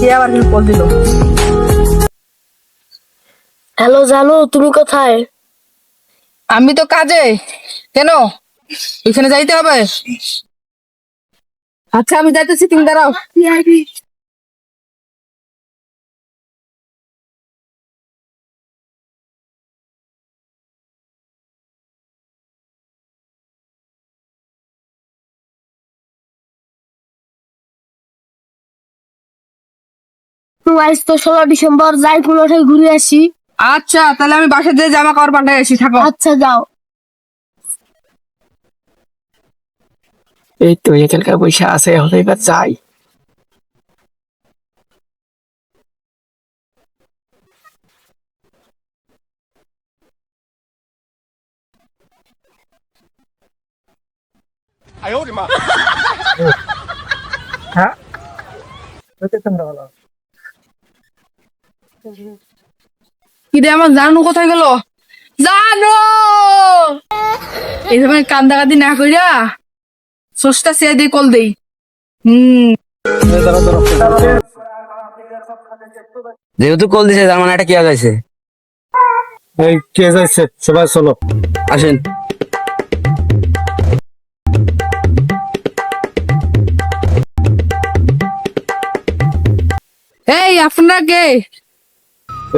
কে আবার কি কল দিল? হ্যালো জানু, তুমি কোথায়? আমি তো কাজে। কেন, এখানে যাইতে হবে? আচ্ছা আমি যাইতেছি, তুমি দাঁড়াও। আজ তো 16 ডিসেম্বর, যাই পুরোটাই ঘুরে আসি। আচ্ছা তাহলে আমি বাসায় যেয়ে জামা কাপড় পাল্টাই আসি, থাকো। আচ্ছা যাও। এই তো এখানকার পয়সা আছে, এখন এবার যাই। হ্যাঁ, কি রে, আমার জানু কোথায় গেল? জানো, এই সময় কান্দাকাটি না কইরা সস্তা চেয়ে দিয়ে কল দেই। হুম। যেহেতু কল দিছে তার মানে এটা কি আগাইছে। এই কে যাইছে? সবাই চলো। আসেন। এই আপনারা কে?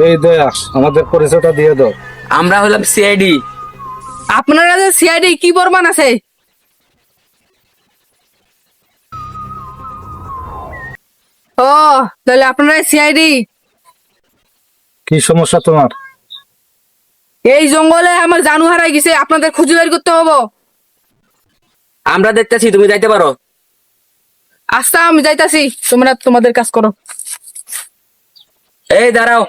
এই দয়া, আমাদের পরিচয়টা দিয়ে দাও। আমরা হলাম সিআইডি। আপনারা যে সিআইডি কি প্রমাণ আছে? ও, তাহলে আপনারা সিআইডি। কি সমস্যা তোমার? এই জঙ্গলে আমার জানু হারাই গেছে, আপনাদের খুঁজে বের করতে হবে। আমরা দেখতেছি, তুমি যাইতে পারো। আচ্ছা আমি যাইতাছি, তোমরা তোমাদের কাজ করো। এই দাঁড়াও,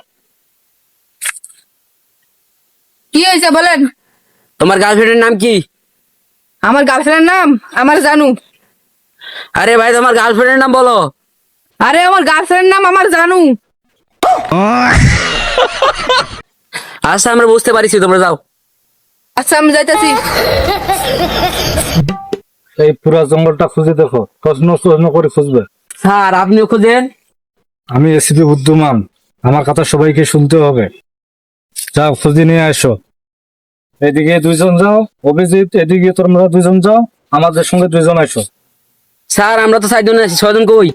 কি হয়েছে বলেন? তোমার গার্লফ্রেন্ডের নাম কি? আমার গার্লফ্রেন্ডের নাম আমার জানু। আরে ভাই, তোমার গার্লফ্রেন্ডের নাম বলো। আরে আমার গার্লফ্রেন্ডের নাম আমার জানু। আচ্ছা আমরা বুঝতে পারছি, তোমরা যাও। আচ্ছা আমি যাইতাছি। এই পুরা জঙ্গলটা খুঁজে দেখো, প্রশ্ন প্রশ্ন করে খুঁজবে। স্যার আপনিও খুঁজেন। আমি এসিপি বুদ্ধমান, আমার কথা সবাইকে শুনতে হবে। যাও খুঁজে নিয়ে আসো। এদিকে দুইজন যাও, অভিজিৎ এদিকে তোমরা দুইজন যাও, আমাদের সঙ্গে দুইজন আসো। স্যার আমরা তো 4 জন আছি, 6 জন কই?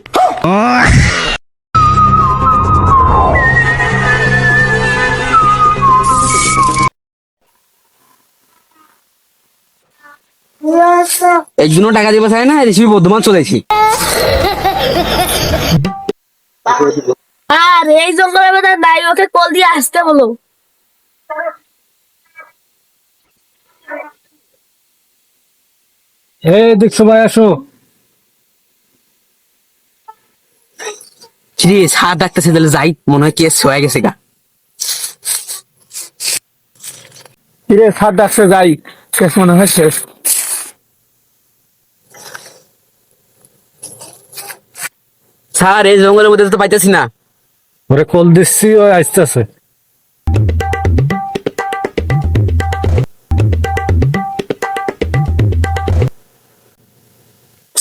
একজনও টাকা দিবে চাই না, রেসিপি বর্ধমান চলেছি। আর এই জঙ্গলের মধ্যে নাই, ওকে কল দিয়ে আসতে বলো। এই দিক সবাই আসো। রে স্যার ডাকতেছে, তাহলে যাই, মনে হয় কেস হয়ে গেছে গা। কিরে সার ডাকছে, যাই। শেষ মনে হয় শেষ। স্যার এই জঙ্গলের মধ্যে তো পাইতেছি না। ওরে কল দিচ্ছি, ওই আসতেছে।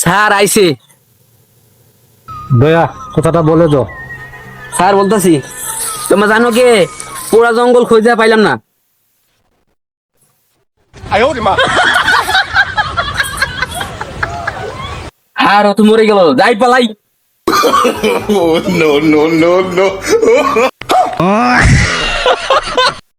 স্যার আইছে। দয়া কথাটা বলে দাও। স্যার বলতেছি, তোমরা জানো কে? পুরা জঙ্গল খুঁজে পাইলাম না। আর ও তো মরে গেল, যাই পালাই। Oh, no, no, no, no.